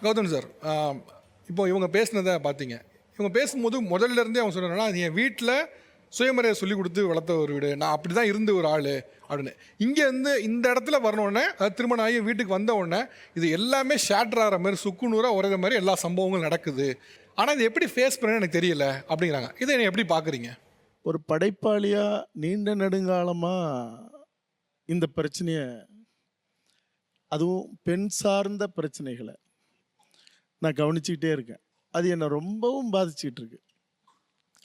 Gautham sir, இப்போ இவங்க பேசினதை பார்த்தீங்க. இவங்க பேசும்போது முதல்ல இருந்தே அவங்க சொன்னாங்கன்னா, அது என் வீட்டில் சுயமரியாதை சொல்லி கொடுத்து வளர்த்த ஒரு வீடு, நான் அப்படி தான் இருந்து ஒரு ஆள் அப்படின்னு. இங்கேருந்து இந்த இடத்துல வரணுன்னே, அது திருமணம் ஆகி வீட்டுக்கு வந்த உடனே இது எல்லாமே ஷேட்டர் ஆகிற மாதிரி, சுக்குநூறாக உரைகிற மாதிரி எல்லா சம்பவங்களும் நடக்குது. ஆனால் இது எப்படி ஃபேஸ் பண்ண எனக்கு தெரியல அப்படிங்கிறாங்க. இதை நீ எப்படி பார்க்குறீங்க? ஒரு படைப்பாளியாக நீண்ட நெடுங்காலமாக இந்த பிரச்சனையை, அதுவும் பெண் சார்ந்த பிரச்சனைகளை நான் கவனிச்சுக்கிட்டே இருக்கேன். அது என்னை ரொம்பவும் பாதிச்சுக்கிட்டு இருக்கு.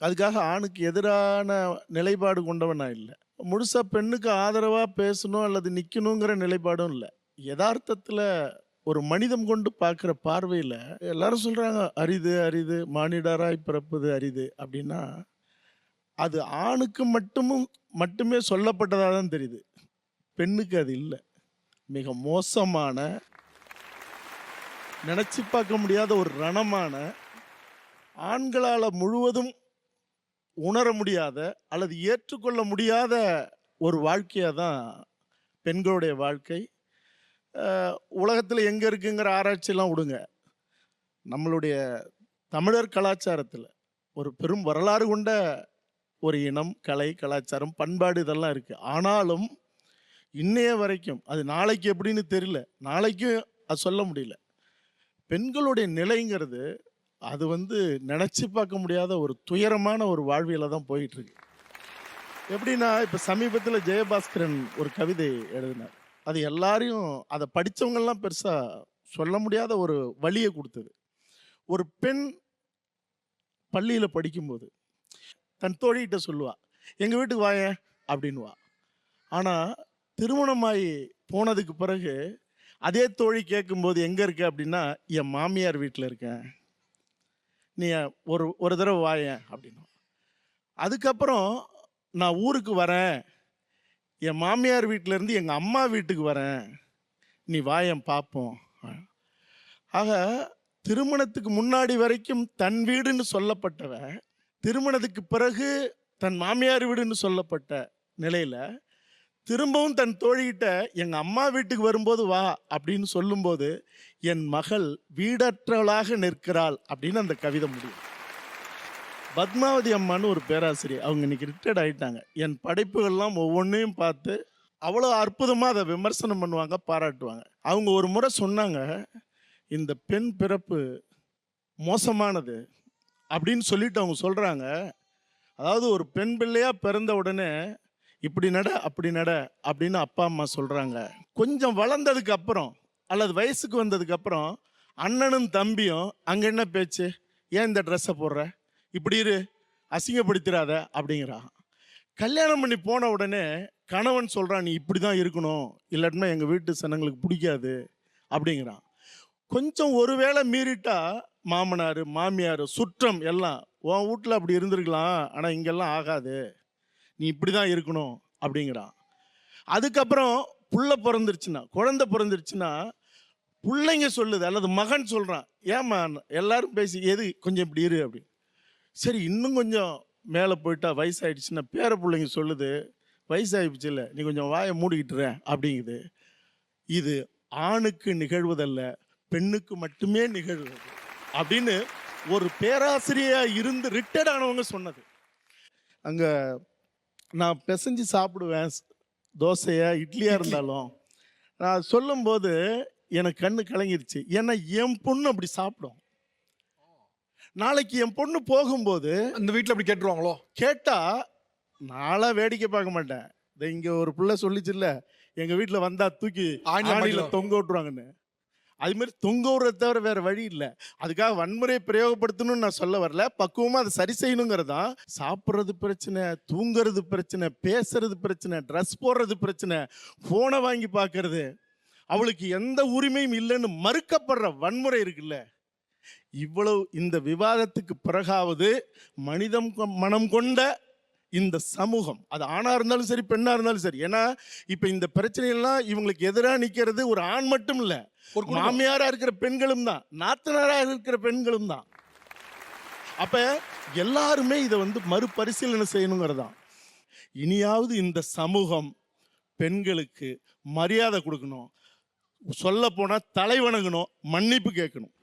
அதுக்காக ஆணுக்கு எதிரான நிலைப்பாடு கொண்டவன் நான் இல்லை. முழுசாக பெண்ணுக்கு ஆதரவாக பேசணும் அல்லது நிற்கணுங்கிற நிலைப்பாடும் இல்லை. யதார்த்தத்தில் ஒரு மனிதம் கொண்டு பார்க்குற பார்வையில் எல்லாரும் சொல்கிறாங்க அரிது அரிது மானிடராய் பிறப்பது அரிது அப்படின்னா, அது ஆணுக்கு மட்டுமே சொல்லப்பட்டதாக தான் தெரியுது. பெண்ணுக்கு அது இல்லை. மிக மோசமான, நினச்சி பார்க்க முடியாத ஒரு ரணமான, ஆண்களால் முழுவதும் உணர முடியாத அல்லது ஏற்றுக்கொள்ள முடியாத ஒரு வாழ்க்கையாக தான் பெண்களுடைய வாழ்க்கை. உலகத்தில் எங்கே இருக்குங்கிற ஆராய்ச்சியெல்லாம் விடுங்க. நம்மளுடைய தமிழர் கலாச்சாரத்தில் ஒரு பெரும் வரலாறு கொண்ட ஒரு இனம், கலை, கலாச்சாரம், பண்பாடு இதெல்லாம் இருக்குது. ஆனாலும் இன்னைய வரைக்கும், அது நாளைக்கு எப்படின்னு தெரியல, நாளைக்கும் அது சொல்ல முடியல, பெண்களுடைய நிலைங்கிறது அது நினச்சி பார்க்க முடியாத ஒரு துயரமான ஒரு வாழ்வியலை தான் போயிட்டுருக்கு. எப்படின்னா, இப்போ சமீபத்தில் ஜெயபாஸ்கரன் ஒரு கவிதை எழுதினார். அது எல்லாரையும், அதை படித்தவங்கெல்லாம் பெருசாக சொல்ல முடியாத ஒரு வழியை கொடுத்தது. ஒரு பெண் பள்ளியில் படிக்கும்போது தன் தோழிகிட்ட சொல்லுவா, எங்கள் வீட்டுக்கு வாயேன் அப்படின்வா. ஆனால் திருமணமாகி போனதுக்கு பிறகு அதே தோழி கேட்கும்போது எங்கே இருக்க அப்படின்னா, என் மாமியார் வீட்டில் இருக்கேன், நீ ஒரு தடவை வாயேன் அப்படின்னு. அதுக்கப்புறம் நான் ஊருக்கு வரேன், என் மாமியார் வீட்டிலேருந்து எங்கள் அம்மா வீட்டுக்கு வரேன், நீ வாயேன் பார்ப்போம். ஆக திருமணத்துக்கு முன்னாடி வரைக்கும் தன் வீடுன்னு சொல்லப்பட்டவ, திருமணத்துக்கு பிறகு தன் மாமியார் வீடுன்னு சொல்லப்பட்ட நிலையில் திரும்பவும் தன் தோழிகிட்ட எங்கள் அம்மா வீட்டுக்கு வரும்போது வா அப்படின்னு சொல்லும்போது, என் மகள் வீடற்றவளாக நிற்கிறாள் அப்படின்னு அந்த கவிதை முடியும். பத்மாவதி அம்மான்னு ஒரு பேராசிரியர், அவங்க இன்னைக்கு ரிட்டையர்ட் ஆகிட்டாங்க. என் படைப்புகள்லாம் ஒவ்வொன்றையும் பார்த்து அவ்வளோ அற்புதமாக அதை விமர்சனம் பண்ணுவாங்க, பாராட்டுவாங்க. அவங்க ஒரு முறை சொன்னாங்க, இந்த பெண் பிறப்பு மோசமானது அப்படின்னு சொல்லிட்டு அவங்க சொல்கிறாங்க. அதாவது ஒரு பெண் பிள்ளையாக பிறந்த உடனே இப்படி நட அப்படி நட அப்படின்னு அப்பா அம்மா சொல்கிறாங்க. கொஞ்சம் வளர்ந்ததுக்கு அப்புறம் அல்லது வயசுக்கு வந்ததுக்கு அப்புறம் அண்ணனும் தம்பியும் அங்கே என்ன பேச்சு, ஏன் இந்த ட்ரெஸ்ஸை போடுற, இப்படி இரு, அசிங்கப்படுத்திடாத அப்படிங்கிறான். கல்யாணம் பண்ணி போன உடனே கணவன் சொல்கிறான், நீ இப்படி தான் இருக்கணும், இல்லாட்டினா எங்கள் வீட்டு சனங்களுக்கு பிடிக்காது அப்படிங்கிறான். கொஞ்சம் ஒருவேளை மீறிட்டா மாமனார் மாமியார் சுற்றம் எல்லாம், உன் வீட்டில் அப்படி இருந்திருக்கலாம் ஆனால் இங்கெல்லாம் ஆகாது, நீ இப்படி தான் இருக்கணும் அப்படிங்கிறான். அதுக்கப்புறம் புள்ள பிறந்துருச்சுன்னா, குழந்தை பிறந்துருச்சுன்னா பிள்ளைங்க சொல்லுது அல்லது மகன் சொல்கிறான், ஏம்மா எல்லாரும் பேசி எது கொஞ்சம் இப்படி இரு அப்படி. சரி, இன்னும் கொஞ்சம் மேலே போயிட்டா வயசாகிடுச்சுன்னா பேர பிள்ளைங்க சொல்லுது, வயசாகிடுச்சு இல்லை, நீ கொஞ்சம் வாயை மூடிக்கிட்டுற அப்படிங்குது. இது ஆணுக்கு நிகழ்வதல்ல, பெண்ணுக்கு மட்டுமே நிகழ்வது அப்படின்னு ஒரு பேராசிரியராக இருந்து ரிட்டையர்ட் ஆனவங்க சொன்னது. அங்கே நான் பிசைஞ்சு சாப்பிடுவேன், தோசையா இட்லியாக இருந்தாலும். நான் சொல்லும்போது எனக்கு கண்ணு கலங்கிருச்சு. ஏன்னா என் பொண்ணு அப்படி சாப்பிடும். நாளைக்கு என் பொண்ணு போகும்போது அந்த வீட்டில் அப்படி கேட்டுருவாங்களோ, கேட்டால் நாளாக வேடிக்கை பார்க்க மாட்டேன். இதை இங்கே ஒரு பிள்ளை சொல்லிச்சுல்ல, எங்கள் வீட்டில் வந்தால் தூக்கி ஆணியில் தொங்க விட்டுருவாங்கன்னு. அதுமாரி தொங்க விடுறத தவிர வேறு வழி இல்லை. அதுக்காக வன்முறையை பிரயோகப்படுத்தணும்னு நான் சொல்ல வரல, பக்குவமாக அதை சரி செய்யணுங்கிறது தான். சாப்பிட்றது பிரச்சனை, தூங்கிறது பிரச்சனை, பேசுறது பிரச்சனை, ட்ரெஸ் போடுறது பிரச்சனை, ஃபோனை வாங்கி பார்க்கறது, அவளுக்கு எந்த உரிமையும் இல்லைன்னு மறுக்கப்படுற வன்முறை இருக்குல்ல, இவ்வளவு இந்த விவாதத்துக்கு பிறகாவது மனிதம் மனம் கொண்ட இந்த சமூகம், அது ஆணாக இருந்தாலும் சரி பெண்ணாக இருந்தாலும் சரி, ஏன்னா இப்போ இந்த பிரச்சனையெல்லாம் இவங்களுக்கு எதிராக நிற்கிறது ஒரு ஆண் மட்டும் இல்லை, ஒரு மாமியாராக இருக்கிற பெண்களும் தான், நாத்தனாராக இருக்கிற பெண்களும் தான். அப்போ எல்லாருமே இதை மறுபரிசீலனை செய்யணுங்கிறது தான். இனியாவது இந்த சமூகம் பெண்களுக்கு மரியாதை கொடுக்கணும், சொல்ல போனால் தலை வணங்கணும், மன்னிப்பு கேட்கணும்.